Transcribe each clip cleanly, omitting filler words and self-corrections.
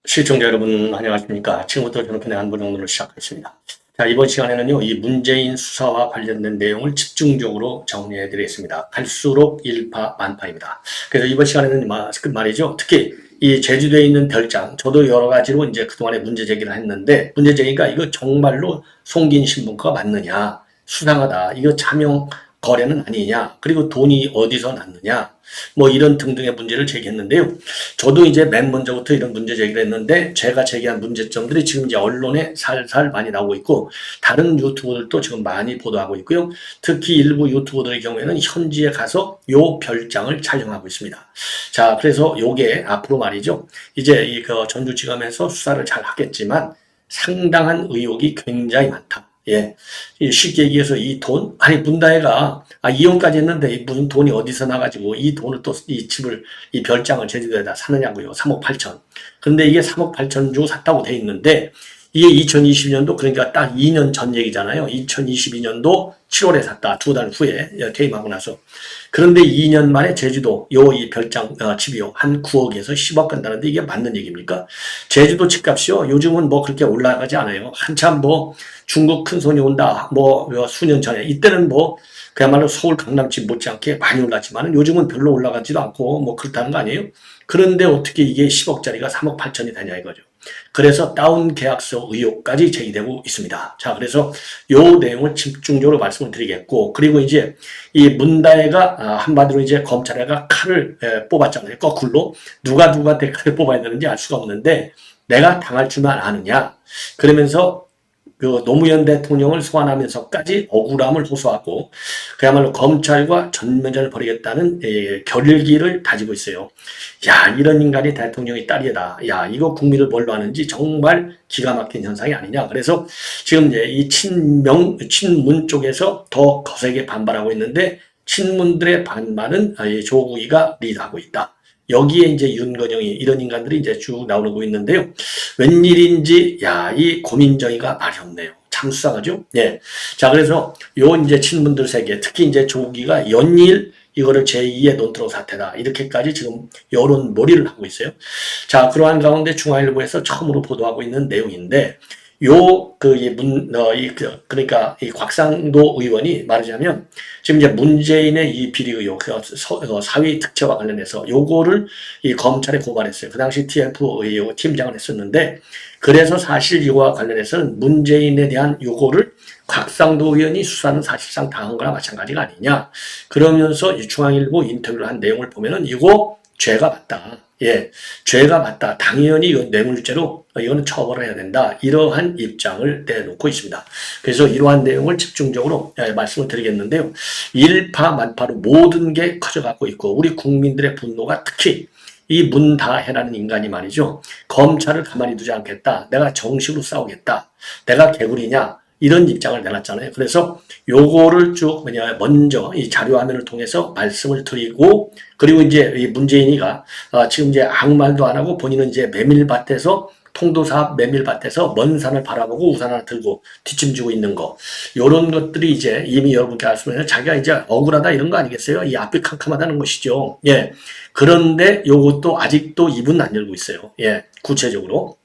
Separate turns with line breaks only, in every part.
시청자 여러분 안녕하십니까. 지금부터 저녁편의 안보정론을 시작하겠습니다. 자, 이번 시간에는요, 이 문재인 수사와 관련된 내용을 집중적으로 정리해 드리겠습니다. 갈수록 일파만파입니다. 그래서 이번 시간에는 말이죠. 특히 이 제주도에 있는 별장, 저도 여러 가지로 이제 그동안에 문제 제기를 했는데, 문제 제기가 이거 정말로 송긴 신문과가 맞느냐, 수상하다, 이거 차명 거래는 아니냐, 그리고 돈이 어디서 났느냐, 뭐 이런 등등의 문제를 제기했는데요. 저도 이제 맨 먼저부터 이런 문제 제기를 했는데, 제가 제기한 문제점들이 지금 이제 언론에 살살 많이 나오고 있고, 다른 유튜버들도 지금 많이 보도하고 있고요. 특히 일부 유튜버들의 경우에는 현지에 가서 요 별장을 촬영하고 있습니다. 자, 그래서 요게 앞으로 말이죠. 이제 그 전주지검에서 수사를 잘 하겠지만 상당한 의혹이 굉장히 많다. 예. 쉽게 얘기해서 이 돈, 아니, 문다혜가, 이혼까지 했는데 무슨 돈이 어디서 나가지고 이 돈을 또 이 집을, 이 별장을 제주도에다 사느냐고요. 3억 8천. 근데 이게 3억 8천 주고 샀다고 돼 있는데, 이게 2020년도, 그러니까 딱 2년 전 얘기잖아요. 2022년도 7월에 샀다. 2달 후에 퇴임하고 나서. 그런데 2년 만에 제주도 이 별장 집이요. 한 9억에서 10억 간다는데 이게 맞는 얘기입니까? 제주도 집값이요. 요즘은 뭐 그렇게 올라가지 않아요. 한참 뭐 중국 큰손이 온다. 뭐 수년 전에. 이때는 뭐 그야말로 서울 강남집 못지않게 많이 올랐지만 요즘은 별로 올라가지도 않고 뭐 그렇다는 거 아니에요? 그런데 어떻게 이게 10억짜리가 3억 8천이 되냐 이거죠. 그래서 다운 계약서 의혹까지 제기되고 있습니다. 자, 그래서 요 내용을 집중적으로 말씀을 드리겠고, 그리고 이제 이 문다혜가 한마디로 이제 검찰에가 칼을 뽑았잖아요. 거꾸로 누가 누구한테 칼을 뽑아야 되는지 알 수가 없는데 내가 당할 줄만 아느냐. 그러면서 그 노무현 대통령을 소환하면서까지 억울함을 호소하고 그야말로 검찰과 전면전을 벌이겠다는 결기를 다지고 있어요. 야, 이런 인간이 대통령이 딸이다. 야, 이거 국민을 뭘로 하는지 정말 기가 막힌 현상이 아니냐. 그래서 지금 이제 이 친문 쪽에서 더 거세게 반발하고 있는데 친문들의 반발은 조국이가 리드하고 있다. 여기에 이제 윤건영이 이런 인간들이 이제 쭉 나오고 있는데요. 웬일인지, 이 고민정의가 말이 없네요. 참 수상하죠? 예. 자, 그래서 요 이제 친문들 세계, 특히 이제 조기가 연일 이거를 제2의 논두렁 사태다. 이렇게까지 지금 여론 몰이를 하고 있어요. 자, 그러한 가운데 중앙일보에서 처음으로 보도하고 있는 내용인데, 그러니까 이 곽상도 의원이 말하자면 지금 이제 문재인의 이 비리 의혹, 사위 특채와 관련해서 요거를 이 검찰에 고발했어요. 그 당시 TF 팀장을 했었는데, 그래서 사실 이거와 관련해서는 문재인에 대한 요거를 곽상도 의원이 수사는 사실상 당한 거나 마찬가지가 아니냐. 그러면서 이 중앙일보 인터뷰를 한 내용을 보면은 이거 죄가 맞다. 예, 죄가 맞다. 당연히 이건 뇌물죄로 이거는 처벌을 해야 된다. 이러한 입장을 내놓고 있습니다. 그래서 이러한 내용을 집중적으로 말씀을 드리겠는데요. 일파만파로 모든 게 커져가고 있고 우리 국민들의 분노가 특히 이 문다혜라는 인간이 말이죠. 검찰을 가만히 두지 않겠다. 내가 정식으로 싸우겠다. 내가 개구리냐. 이런 입장을 내놨잖아요. 그래서 요거를 쭉 먼저 이 자료 화면을 통해서 말씀을 드리고 그리고 이제 이 문재인이가 지금 이제 아무 말도 안 하고 본인은 이제 메밀밭에서 통도사업 메밀밭에서 먼 산을 바라보고 우산 하나 들고 뒷짐지고 있는 거 요런 것들이 이제 이미 여러분께 말씀드린 자기가 이제 억울하다 이런 거 아니겠어요? 이 앞이 캄캄하다는 것이죠. 예. 그런데 요것도 아직도 입은 안 열고 있어요. 예. 구체적으로.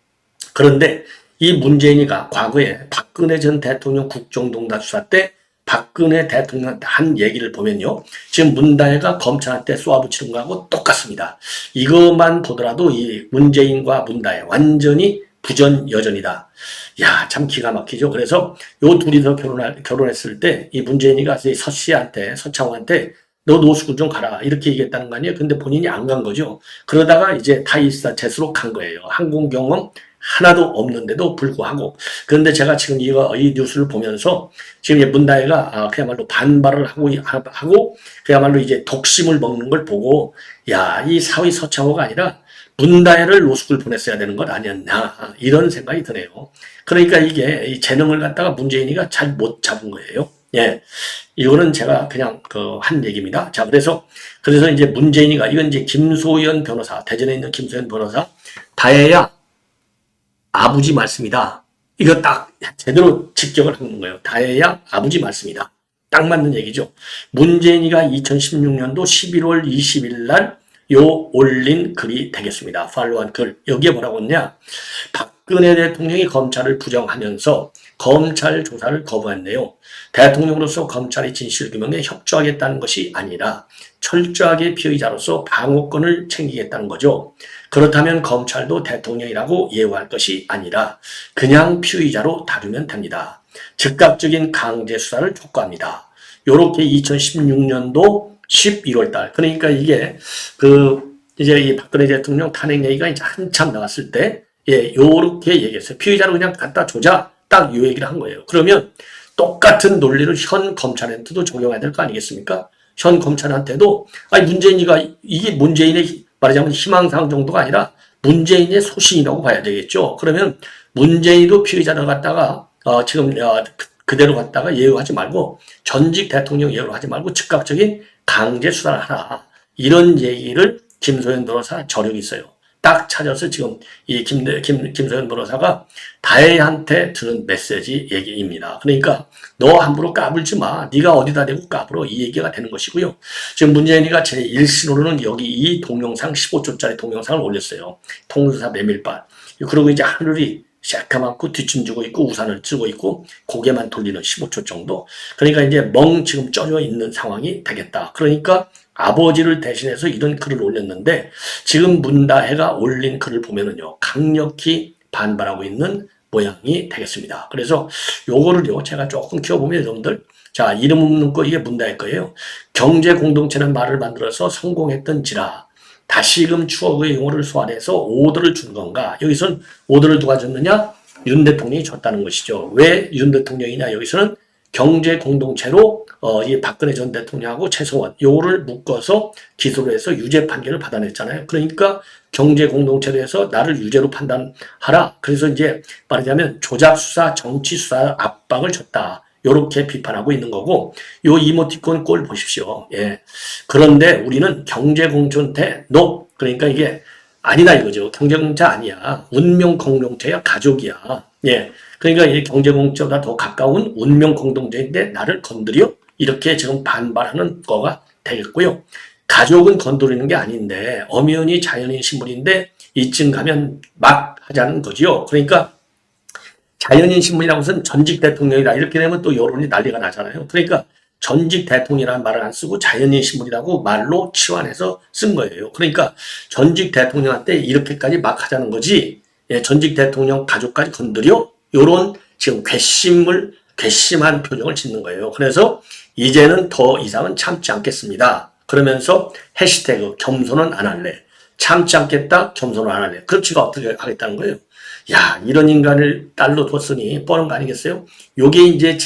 그런데 이 문재인이가 과거에 박근혜 전 대통령 국정농단 수사 때 박근혜 대통령한테 한 얘기를 보면요. 지금 문다혜가 검찰한테 쏘아붙이는 거하고 똑같습니다. 이것만 보더라도 이 문재인과 문다혜 완전히 부전여전이다. 야, 참 기가 막히죠. 그래서 요 둘이서 결혼했을 때 이 문재인이가 서 씨한테, 서창호한테 너 노숙을 좀 가라. 이렇게 얘기했다는 거 아니에요. 근데 본인이 안 간 거죠. 그러다가 이제 타이사 재수로 간 거예요. 항공 경험 하나도 없는데도 불구하고. 그런데 제가 지금 이 뉴스를 보면서 지금 문다혜가 그야말로 반발을 하고 그야말로 이제 독심을 먹는 걸 보고 야, 이 사위 서창호가 아니라 문다혜를 노숙을 보냈어야 되는 것 아니었나 이런 생각이 드네요. 그러니까 이게 이 재능을 갖다가 문재인이가 잘 못 잡은 거예요. 예. 이거는 제가 그냥 한 얘기입니다. 자, 그래서 이제 문재인이가 이건 이제 김소연 변호사, 대전에 있는 김소연 변호사, 다혜야, 아버지 말씀이다. 이거 딱 제대로 직격을 하는 거예요. 다혜야 아버지 말씀이다. 딱 맞는 얘기죠. 문재인이가 2016년도 11월 20일 날 올린 글이 되겠습니다. 팔로우한 글. 여기에 뭐라고 했냐? 박근혜 대통령이 검찰을 부정하면서 검찰 조사를 거부했네요. 대통령으로서 검찰의 진실규명에 협조하겠다는 것이 아니라 철저하게 피의자로서 방어권을 챙기겠다는 거죠. 그렇다면 검찰도 대통령이라고 예우할 것이 아니라 그냥 피의자로 다루면 됩니다. 즉각적인 강제 수사를 촉구합니다. 요렇게 2016년도 11월 달. 그러니까 이게 이제 이 박근혜 대통령 탄핵 얘기가 이제 한참 나왔을 때, 요렇게 얘기했어요. 피의자로 그냥 갖다 조자. 딱 요 얘기를 한 거예요. 그러면 똑같은 논리를 현 검찰한테도 적용해야 될 거 아니겠습니까? 현 검찰한테도, 이게 문재인의 말하자면 희망사항 정도가 아니라 문재인의 소신이라고 봐야 되겠죠. 그러면 문재인도 피의자를 갖다가, 그대로 갖다가 예우하지 말고, 전직 대통령 예우를 하지 말고 즉각적인 강제 수사를 하라. 이런 얘기를 김소연 변호사 저력이 있어요. 딱 찾아서 지금 이 김소연 변호사가 다혜한테 들은 메시지 얘기입니다. 그러니까 너 함부로 까불지 마. 네가 어디다 대고 까불어. 이 얘기가 되는 것이고요. 지금 문재인이가 제1신호로는 여기 이 동영상 15초짜리 동영상을 올렸어요. 통수사 메밀밭. 그리고 이제 하늘이 새까맣고 뒷짐지고 있고 우산을 쓰고 있고 고개만 돌리는 15초 정도. 그러니까 이제 지금 쪄져 있는 상황이 되겠다. 그러니까 아버지를 대신해서 이런 글을 올렸는데 지금 문다혜가 올린 글을 보면은요 강력히 반발하고 있는 모양이 되겠습니다. 그래서 요거를요 제가 조금 키워보면 여러분들 자 이름 없는 거 이게 문다혜 거예요. 경제 공동체라는 말을 만들어서 성공했던지라 다시금 추억의 용어를 소환해서 오더를 준 건가? 여기서는 오더를 누가 줬느냐? 윤 대통령이 줬다는 것이죠. 왜 윤 대통령이냐? 여기서는 경제 공동체로 이 박근혜 전 대통령하고 최소원 요거를 묶어서 기소를 해서 유죄 판결을 받아냈잖아요. 그러니까 경제 공동체로 해서 나를 유죄로 판단하라. 그래서 이제 말하자면 조작 수사, 정치 수사 압박을 줬다. 요렇게 비판하고 있는 거고 요 이모티콘 꼴 보십시오. 예. 그런데 우리는 경제 공동체 그러니까 이게 아니다 이거죠. 경제 공동체 아니야. 운명 공동체야. 가족이야. 예. 그러니까 이 경제 공동체보다 더 가까운 운명 공동체인데 나를 건드려? 이렇게 지금 반발하는 거가 되겠고요. 가족은 건드리는 게 아닌데 엄연히 자연인 신분인데 이쯤 가면 막 하자는 거죠. 그러니까 자연인 신분이라고 해서는 전직 대통령이다. 이렇게 되면 또 여론이 난리가 나잖아요. 그러니까 전직 대통령이라는 말을 안 쓰고 자연인 신분이라고 말로 치환해서 쓴 거예요. 그러니까 전직 대통령한테 이렇게까지 막 하자는 거지. 예, 전직 대통령 가족까지 건드려? 요런 지금 괘씸한 표정을 짓는 거예요. 그래서 이제는 더 이상은 참지 않겠습니다. 그러면서 해시태그 겸손은 안 할래. 참지 않겠다. 겸손은 안 할래. 그렇지가 어떻게 하겠다는 거예요. 야, 이런 인간을 딸로 뒀으니 뻔한 거 아니겠어요? 요게 이제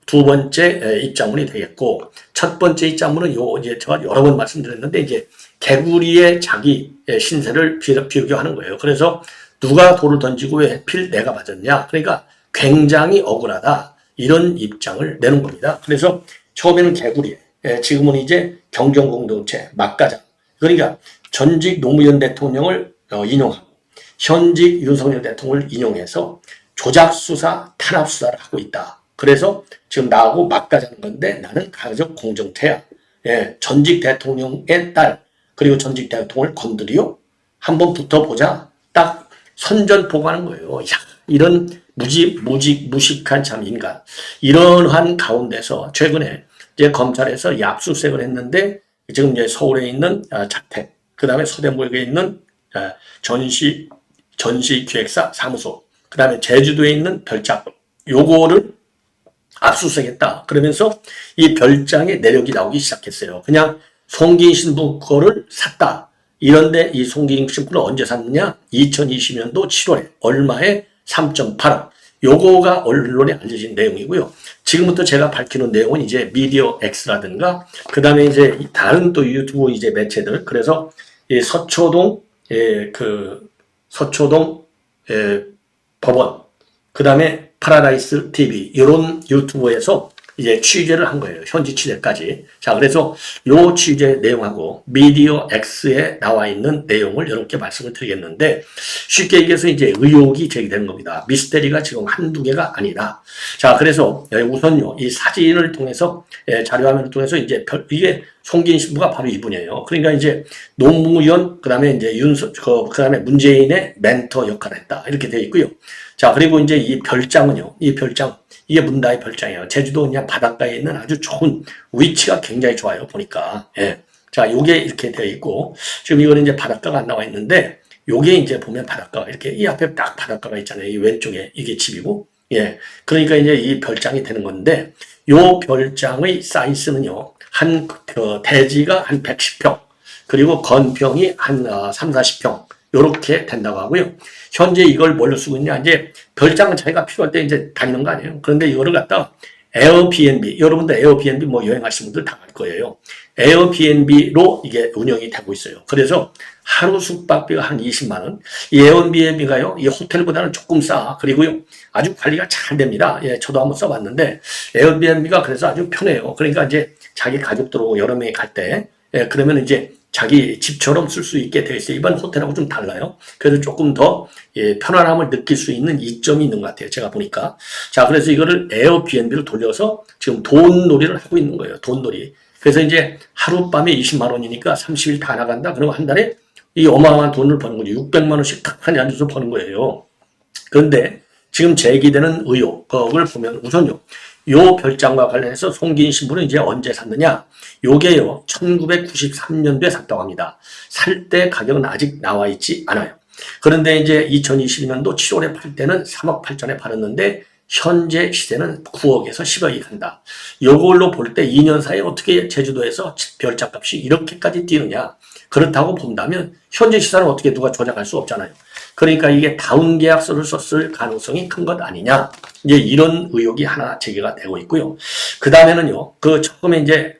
두 번째 입장문이 되겠고, 첫 번째 입장문은 이제 제가 여러 번 말씀드렸는데, 이제 개구리의 자기 신세를 비교하는 거예요. 그래서 누가 돌을 던지고 왜 하필 내가 맞았냐? 그러니까 굉장히 억울하다. 이런 입장을 내는 겁니다. 그래서 처음에는 개구리, 지금은 이제 경정공동체, 막가장. 그러니까 전직 노무현 대통령을 인용하고, 현직 윤석열 대통령을 인용해서 조작수사, 탄압수사를 하고 있다. 그래서 지금 나하고 막가자는 건데 나는 가족 공동체야. 예, 전직 대통령의 딸 그리고 전직 대통령을 건드리요? 한번 붙어보자. 딱 선전포고하는 거예요. 야, 이런 무식한 참 인간. 이러한 가운데서 최근에 이제 검찰에서 압수수색을 했는데 지금 이제 서울에 있는 자택, 그 다음에 서대문구에 있는 전시기획사 사무소, 그 다음에 제주도에 있는 별장, 요거를 압수수색했다. 그러면서 이 별장에 내력이 나오기 시작했어요. 그냥 송기인 신부 거를 샀다. 이런데 이 송기인 신부를 언제 샀느냐? 2020년도 7월에 얼마에 3.8억. 요거가 언론에 알려진 내용이고요. 지금부터 제가 밝히는 내용은 이제 미디어 X라든가 그 다음에 이제 다른 또 유튜브 이제 매체들 그래서 이 서초동 법원 그 다음에 파라다이스 TV 이런 유튜브에서 이제 취재를 한 거예요. 현지 취재까지. 자, 그래서 요 취재 내용하고 미디어 X에 나와 있는 내용을 여러분께 말씀을 드리겠는데, 쉽게 얘기해서 이제 의혹이 제기되는 겁니다. 미스테리가 지금 한두 개가 아니라. 자, 그래서 우선요, 이 사진을 통해서, 자료화면을 통해서 이제 이게 송기인 신부가 바로 이분이에요. 그러니까 이제 노무현, 그 다음에 이제 그 다음에 문재인의 멘토 역할을 했다. 이렇게 되어 있고요. 자, 그리고 이제 이 별장은요, 이 별장, 이게 문다의 별장이에요. 제주도 그냥 바닷가에 있는 아주 좋은 위치가 굉장히 좋아요. 보니까. 예. 자, 요게 이렇게 되어 있고, 지금 이거는 이제 바닷가가 안 나와 있는데, 요게 이제 보면 바닷가가 이렇게 이 앞에 딱 바닷가가 있잖아요. 이 왼쪽에 이게 집이고, 예. 그러니까 이제 이 별장이 되는 건데, 요 별장의 사이즈는요, 대지가 한 110평, 그리고 건평이 한 3, 40평, 요렇게 된다고 하고요. 현재 이걸 뭘로 쓰고 있냐, 이제 별장은 자기가 필요할 때 이제 다니는 거 아니에요. 그런데 이거를 갖다 에어비앤비, 여러분들 에어비앤비 뭐 여행하시는 분들 다 알 거예요. 에어비앤비로 이게 운영이 되고 있어요. 그래서 하루 숙박비가 한 20만 원. 이 에어비앤비가요, 이 호텔보다는 조금 싸. 그리고요, 아주 관리가 잘 됩니다. 예, 저도 한번 써봤는데 에어비앤비가 그래서 아주 편해요. 그러니까 이제 자기 가족들하고 여러 명이 갈 때, 예, 그러면 이제 자기 집처럼 쓸 수 있게 되어 있어요. 이번 호텔하고 좀 달라요. 그래서 조금 더 편안함을 느낄 수 있는 이점이 있는 것 같아요. 제가 보니까. 자, 그래서 이거를 에어비앤비로 돌려서 지금 돈놀이를 하고 있는 거예요. 돈놀이. 그래서 이제 하룻밤에 20만 원이니까 30일 다 나간다. 그러면 한 달에 이 어마어마한 돈을 버는 거죠. 600만 원씩 탁하니 앉아서 버는 거예요. 그런데 지금 제기되는 의혹을 보면 우선요, 요 별장과 관련해서 송기인 신부는 이제 언제 샀느냐? 요게요, 1993년도에 샀다고 합니다. 살 때 가격은 아직 나와 있지 않아요. 그런데 이제 2022년도 7월에 팔 때는 3억 8천에 팔았는데, 현재 시세는 9억에서 10억이 간다. 요걸로 볼 때 2년 사이에 어떻게 제주도에서 별장값이 이렇게까지 뛰느냐? 그렇다고 본다면 현재 시세는 어떻게 누가 조작할 수 없잖아요. 그러니까 이게 다운 계약서를 썼을 가능성이 큰 것 아니냐. 이제 이런 의혹이 하나 제기가 되고 있고요. 그 다음에는요, 처음에 이제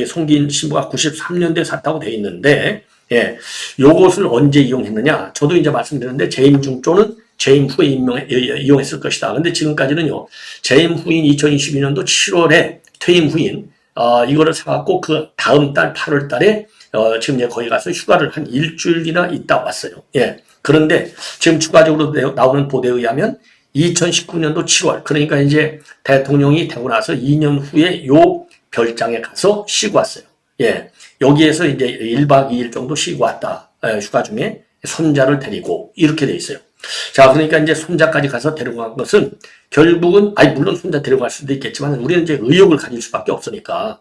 송기인 신부가 93년도에 샀다고 돼 있는데, 예, 요것을 언제 이용했느냐. 저도 이제 말씀드렸는데, 재임 중조는 재임 후에 이용했을 것이다. 근데 지금까지는요, 재임 후인 2022년도 7월에 퇴임 후인, 이거를 사갖고 그 다음 달 8월 달에, 지금 이제 거기 가서 휴가를 한 일주일이나 있다 왔어요. 예. 그런데 지금 추가적으로 나오는 보도에 의하면 2019년도 7월, 그러니까 이제 대통령이 되고 나서 2년 후에 요 별장에 가서 쉬고 왔어요. 예. 여기에서 이제 1박 2일 정도 쉬고 왔다. 휴가 중에 손자를 데리고 이렇게 돼 있어요. 자, 그러니까 이제 손자까지 가서 데려간 것은 결국은, 물론 손자 데려갈 수도 있겠지만 우리는 이제 의혹을 가질 수밖에 없으니까.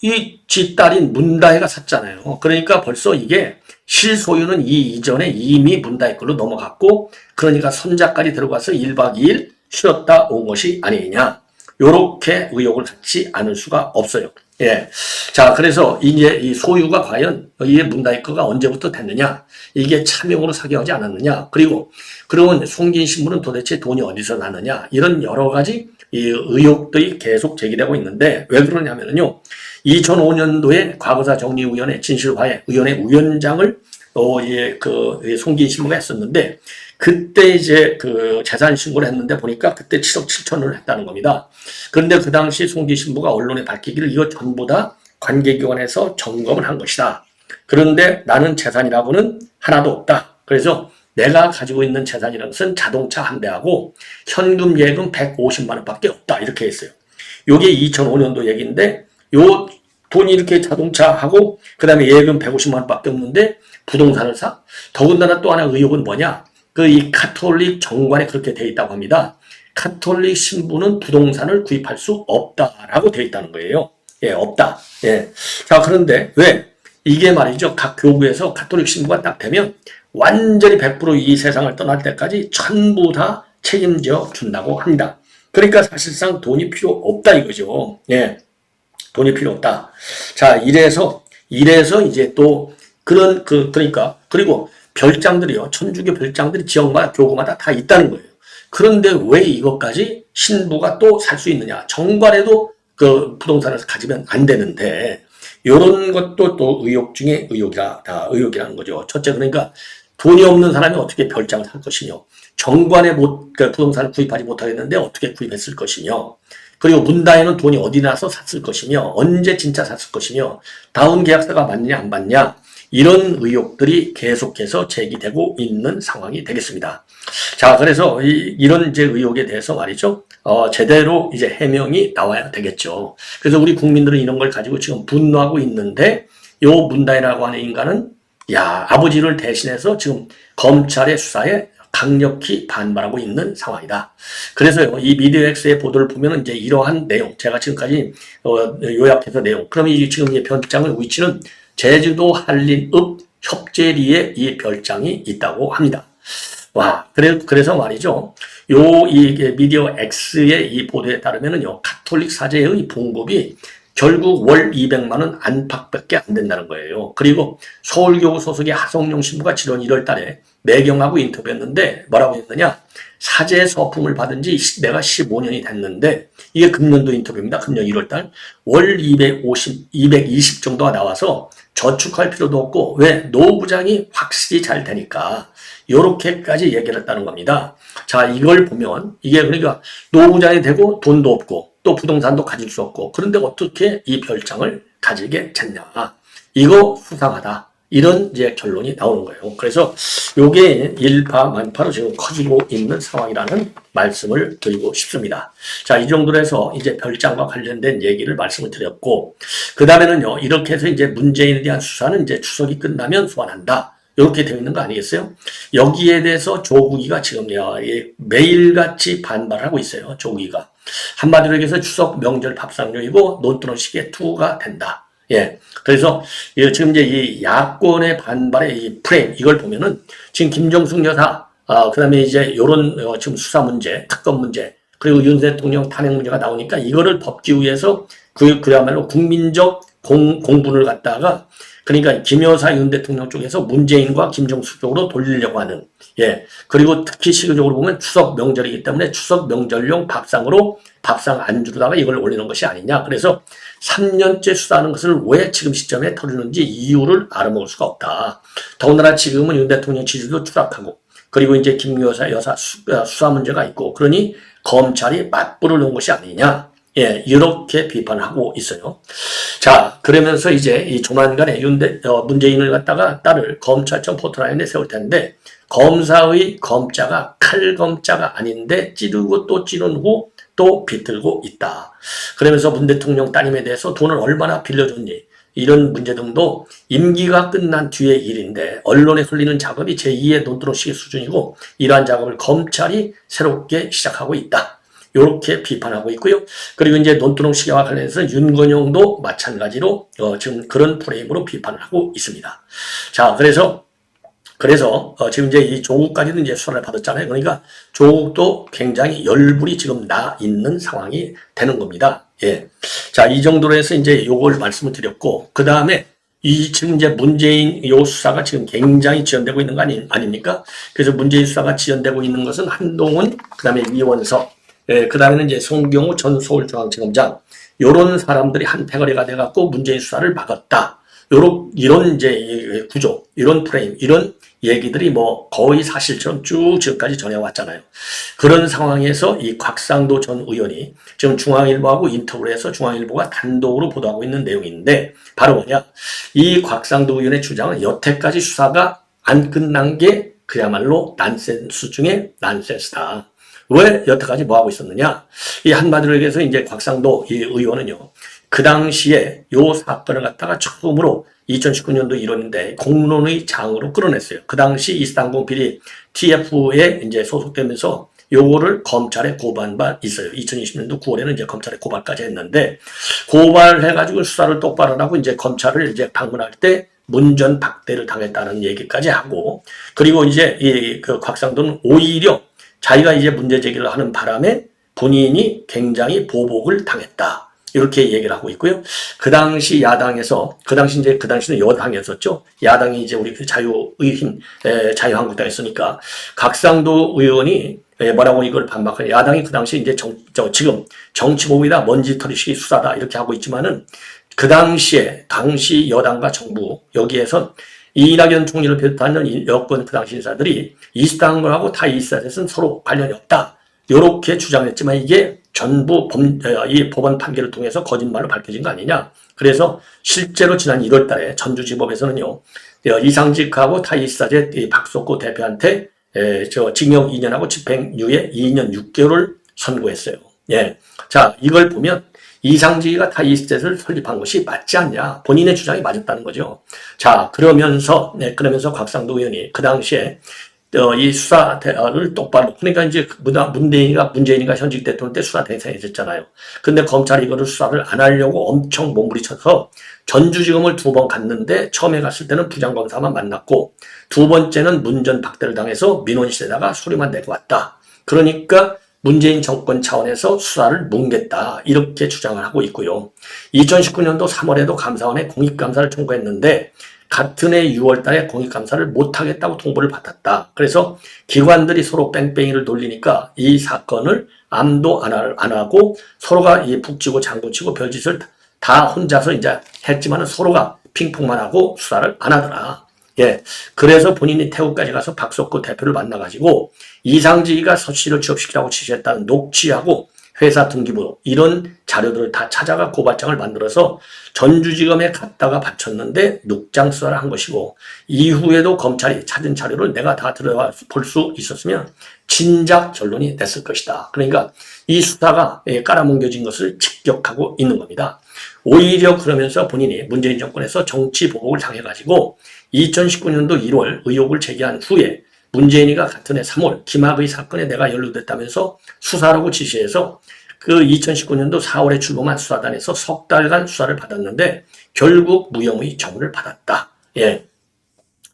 이 지 딸인 문다혜가 샀잖아요. 그러니까 벌써 이게 실소유는 이 이전에 이미 문다혜 걸로 넘어갔고, 그러니까 손자까지 데려가서 1박 2일 쉬었다 온 것이 아니냐. 요렇게 의혹을 갖지 않을 수가 없어요. 예. 자, 그래서 이제 이 소유가 과연 이게 문다혜 거가 언제부터 됐느냐? 이게 차명으로 사기하지 않았느냐? 그러면 송기인 신부는 도대체 돈이 어디서 나느냐? 이런 여러 가지 이 의혹들이 계속 제기되고 있는데, 왜 그러냐면요, 2005년도에 과거사 정리위원회 진실화해 위원회 위원장을 송기인 신부가 했었는데, 그때 이제 재산 신고를 했는데 보니까 그때 7억 7천을 했다는 겁니다. 그런데 그 당시 송기인 신부가 언론에 밝히기를 이거 전부 다 관계기관에서 점검을 한 것이다. 그런데 나는 재산이라고는 하나도 없다. 그래서 내가 가지고 있는 재산이라는 것은 자동차 한 대하고 현금 예금 150만 원밖에 없다. 이렇게 했어요. 요게 2005년도 얘기인데, 요 돈이 이렇게 자동차하고 그 다음에 예금 150만 원밖에 없는데 부동산을 사? 더군다나 또 하나 의혹은 뭐냐? 이 가톨릭 정관에 그렇게 돼 있다고 합니다. 가톨릭 신부는 부동산을 구입할 수 없다라고 돼 있다는 거예요. 예, 없다. 예. 자, 그런데 왜? 이게 말이죠. 각 교구에서 가톨릭 신부가 딱 되면 완전히 100% 이 세상을 떠날 때까지 전부 다 책임져 준다고 합니다. 그러니까 사실상 돈이 필요 없다 이거죠. 예. 돈이 필요 없다. 자, 이래서 이제 또 그러니까, 그리고 별장들이요, 천주교 별장들이 지역마다 교구마다 다 있다는 거예요. 그런데 왜 이것까지 신부가 또 살 수 있느냐? 정관에도 부동산을 가지면 안 되는데, 이런 것도 또 의혹 중에 의혹이라는 거죠. 첫째, 그러니까 돈이 없는 사람이 어떻게 별장을 살 것이며, 정관에 부동산을 구입하지 못하겠는데 어떻게 구입했을 것이며, 그리고 문다혜는 돈이 어디 나서 샀을 것이며 언제 진짜 샀을 것이며 다운 계약서가 맞냐 안 맞냐 이런 의혹들이 계속해서 제기되고 있는 상황이 되겠습니다. 자, 그래서 이런 이제 의혹에 대해서 말이죠. 제대로 이제 해명이 나와야 되겠죠. 그래서 우리 국민들은 이런 걸 가지고 지금 분노하고 있는데 요 문다혜라고 하는 인간은 아버지를 대신해서 지금 검찰의 수사에 강력히 반발하고 있는 상황이다. 그래서요, 이 미디어엑스의 보도를 보면 이제 이러한 내용, 제가 지금까지 요약해서 내용, 그럼 이 지금 이 별장의 위치는 제주도 한림읍 협재리에 이 별장이 있다고 합니다. 와, 그래서 말이죠. 이 미디어 X의 이 보도에 따르면은요, 가톨릭 사제의 봉급이 결국 월 200만 원 안팎밖에 안 된다는 거예요. 그리고 서울교구 소속의 하성룡 신부가 지난 1월 달에 매경하고 인터뷰했는데 뭐라고 했느냐. 사제 서품을 받은 지 내가 15년이 됐는데 이게 금년도 인터뷰입니다. 금년 1월 달. 월 220 정도가 나와서 저축할 필요도 없고 왜 노부장이 확실히 잘 되니까 요렇게까지 얘기를 했다는 겁니다. 자, 이걸 보면 이게 그러니까 노부장이 되고 돈도 없고 또 부동산도 가질 수 없고 그런데 어떻게 이 별장을 가지게 됐냐. 이거 수상하다. 이런 이제 결론이 나오는 거예요. 그래서 요게 일파만파로 지금 커지고 있는 상황이라는 말씀을 드리고 싶습니다. 자, 이 정도로 해서 이제 별장과 관련된 얘기를 말씀을 드렸고, 그 다음에는요, 이렇게 해서 이제 문재인에 대한 수사는 이제 추석이 끝나면 소환한다. 이렇게 되어 있는 거 아니겠어요? 여기에 대해서 조국이가 지금 매일같이 반발하고 있어요. 조국이가. 한마디로 얘기해서 추석 명절 밥상용이고 논두렁식의 투가 된다. 예. 그래서 지금 이제 이 야권의 반발의 이 프레임 이걸 보면은 지금 김정숙 여사, 그다음에 이제 요런 지금 수사 문제, 특검 문제, 그리고 윤 대통령 탄핵 문제가 나오니까 이거를 덮기 위해서 그야말로 국민적 공분을 갖다가 그러니까 김 여사 윤 대통령 쪽에서 문재인과 김정숙 쪽으로 돌리려고 하는, 예. 그리고 특히 시기적으로 보면 추석 명절이기 때문에 추석 명절용 밥상으로 밥상 안주로다가 이걸 올리는 것이 아니냐. 그래서 3년째 수사하는 것을 왜 지금 시점에 털리는지 이유를 알아먹을 수가 없다. 더군다나 지금은 윤 대통령 지지도 추락하고 그리고 이제 김 여사 수사 문제가 있고 그러니 검찰이 맞불을 놓은 것이 아니냐. 예, 이렇게 비판하고 있어요. 자, 그러면서 이제 이 조만간에 문재인을 갖다가 따를 검찰청 포토라인에 세울 텐데 검사의 검자가 칼검자가 아닌데 찌르고 또 찌른 후 또 비틀고 있다. 그러면서 문 대통령 따님에 대해서 돈을 얼마나 빌려줬니? 이런 문제 등도 임기가 끝난 뒤의 일인데 언론에 흘리는 작업이 제2의 논두렁식 수준이고 이러한 작업을 검찰이 새롭게 시작하고 있다. 이렇게 비판하고 있고요. 그리고 이제 논두렁식과 관련해서 윤건영도 마찬가지로 지금 그런 프레임으로 비판을 하고 있습니다. 자, 그래서 지금 이제 이 조국까지도 이제 수사를 받았잖아요. 그러니까 조국도 굉장히 열불이 지금 나 있는 상황이 되는 겁니다. 예. 자, 이 정도로 해서 이제 요걸 말씀을 드렸고, 그 다음에 지금 이제 문재인 요 수사가 지금 굉장히 지연되고 있는 거 아닙니까? 그래서 문재인 수사가 지연되고 있는 것은 한동훈, 그 다음에 이원석, 예, 그 다음에는 이제 송경우 전 서울중앙지검장, 요런 사람들이 한 패거리가 돼갖고 문재인 수사를 막았다. 이런 이제 구조, 이런 프레임, 이런 얘기들이 뭐 거의 사실처럼 쭉 지금까지 전해왔잖아요. 그런 상황에서 이 곽상도 전 의원이 지금 중앙일보하고 인터뷰를 해서 중앙일보가 단독으로 보도하고 있는 내용인데 바로 뭐냐. 이 곽상도 의원의 주장은 여태까지 수사가 안 끝난 게 그야말로 난센스 중에 난센스다. 왜 여태까지 뭐 하고 있었느냐? 이 한마디로 얘기해서 이제 곽상도 이 의원은요. 그 당시에 요 사건을 갖다가 처음으로 2019년도 1월인데 공론의 장으로 끌어냈어요. 그 당시 이스탄공 비리 TF에 이제 소속되면서 요거를 검찰에 고발한 바 있어요. 2020년도 9월에는 이제 검찰에 고발까지 했는데 고발해가지고 수사를 똑바로 하고 이제 검찰을 이제 방문할 때 문전박대를 당했다는 얘기까지 하고 그리고 이제 그 곽상도는 오히려 자기가 이제 문제 제기를 하는 바람에 본인이 굉장히 보복을 당했다. 이렇게 얘기를 하고 있고요. 그 당시 야당에서, 그 당시는 여당이었었죠. 야당이 이제 우리 자유의힘, 자유한국당이었으니까, 각상도 의원이 뭐라고 이걸 반박해. 야당이 그 당시 이제 지금 정치보복이다, 먼지털이식이 수사다, 이렇게 하고 있지만은, 그 당시 여당과 정부, 여기에선 이낙연 총리를 비롯하는 여권 그 당시 인사들이 이스탄불하고 타이이스탄에서는 서로 관련이 없다. 이렇게 주장했지만 이게 전부 이 법원 판결을 통해서 거짓말로 밝혀진 거 아니냐. 그래서 실제로 지난 1월 달에 전주지법에서는요, 이상직하고 타이사제 박석구 대표한테 징역 2년하고 집행유예 2년 6개월을 선고했어요. 예. 자, 이걸 보면 이상직이가 타이사제를 설립한 것이 맞지 않냐. 본인의 주장이 맞았다는 거죠. 자, 그러면서 곽상도 의원이 그 당시에 이 수사를 똑바로, 그러니까 이제 문재인이가 현직 대통령 때 수사 대상이 됐잖아요. 근데 검찰이 이거를 수사를 안 하려고 엄청 몸부림쳐서 전주지검을 2번 갔는데, 처음에 갔을 때는 부장검사만 만났고, 2번째는 문전 박대를 당해서 민원실에다가 서류만 내고 왔다. 그러니까 문재인 정권 차원에서 수사를 뭉갰다. 이렇게 주장을 하고 있고요. 2019년도 3월에도 감사원에 공익감사를 청구했는데, 같은 해 6월 달에 공익감사를 못하겠다고 통보를 받았다. 그래서 기관들이 서로 뺑뺑이를 돌리니까 이 사건을 암도 안 하고 서로가 이 북치고 장구치고 별짓을 다 혼자서 이제 했지만은 서로가 핑퐁만 하고 수사를 안 하더라. 예. 그래서 본인이 태국까지 가서 박석구 대표를 만나가지고 이상직이가 서씨를 취업시키라고 지시했다는 녹취하고 회사 등기부 이런 자료들을 다 찾아가 고발장을 만들어서 전주지검에 갖다가 바쳤는데 눅장 수사를 한 것이고, 이후에도 검찰이 찾은 자료를 내가 다 들어가 볼 수 있었으면 진작 결론이 됐을 것이다. 그러니까 이 수사가 깔아뭉개진 것을 직격하고 있는 겁니다. 오히려 그러면서 본인이 문재인 정권에서 정치 보복을 당해가지고 2019년도 1월 의혹을 제기한 후에 문재인이가 같은 해 3월 김학의 사건에 내가 연루됐다면서 수사라고 지시해서 그 2019년도 4월에 출범한 수사단에서 석 달간 수사를 받았는데 결국 무혐의 처분을 받았다. 예.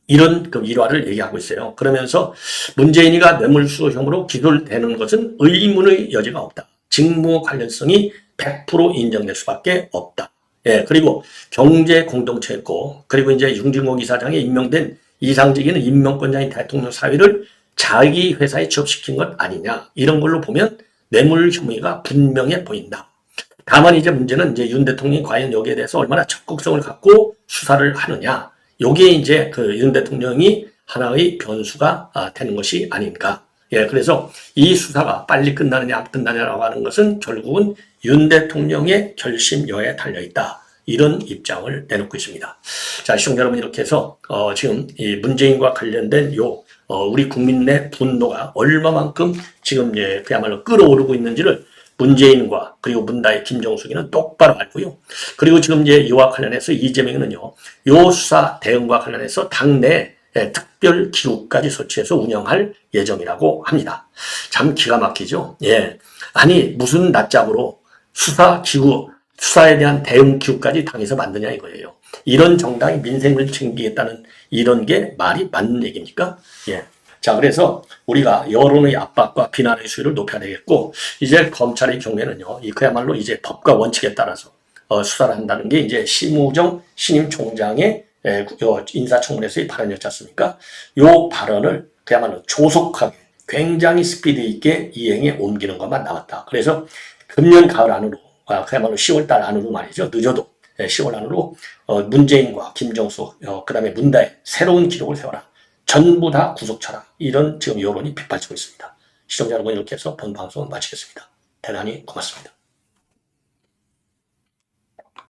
이런 그 일화를 얘기하고 있어요. 그러면서 문재인이가 뇌물수수혐의로 기소되는 것은 의문의 여지가 없다. 직무 관련성이 100% 인정될 수밖에 없다. 예. 그리고 경제 공동체였고, 그리고 이제 융진공 이사장에 임명된 이상직이는 임명권자인 대통령 사위를 자기 회사에 취업시킨 것 아니냐. 이런 걸로 보면 뇌물 혐의가 분명해 보인다. 다만 이제 문제는 이제 윤 대통령이 과연 여기에 대해서 얼마나 적극성을 갖고 수사를 하느냐. 요게 이제 그 윤 대통령이 하나의 변수가 되는 것이 아닌가. 예, 그래서 이 수사가 빨리 끝나느냐 안 끝나느냐라고 하는 것은 결국은 윤 대통령의 결심여에 달려있다. 이런 입장을 내놓고 있습니다. 자, 시청자 여러분, 이렇게 해서 지금 이 문재인과 관련된 우리 국민 내 분노가 얼마만큼 지금 그야말로 끌어오르고 있는지를 문재인과 그리고 문다의 김정숙이는 똑바로 알고요. 그리고 지금 이와 관련해서 이재명은요, 요 수사 대응과 관련해서 당내 특별 기구까지 설치해서 운영할 예정이라고 합니다. 참 기가 막히죠. 예, 아니 무슨 낯짝으로 수사에 대한 대응 기구까지 당에서 만드냐 이거예요. 이런 정당이 민생을 챙기겠다는 이런 게 말이 맞는 얘기입니까? 예. 자, 그래서 우리가 여론의 압박과 비난의 수위를 높여야 되겠고, 이제 검찰의 경우에는요, 그야말로 이제 법과 원칙에 따라서 수사를 한다는 게 이제 심우정 신임 총장의 인사청문회에서의 발언이었지 않습니까? 요 발언을 그야말로 조속하게 굉장히 스피드 있게 이행에 옮기는 것만 남았다. 그래서 금년 가을 안으로, 그야말로 10월달 안으로 말이죠. 늦어도 10월 안으로 문재인과 김정수, 그 다음에 문다의 새로운 기록을 세워라. 전부 다 구속쳐라. 이런 지금 여론이 빗발치고 있습니다. 시청자 여러분, 이렇게 해서 본 방송을 마치겠습니다. 대단히 고맙습니다.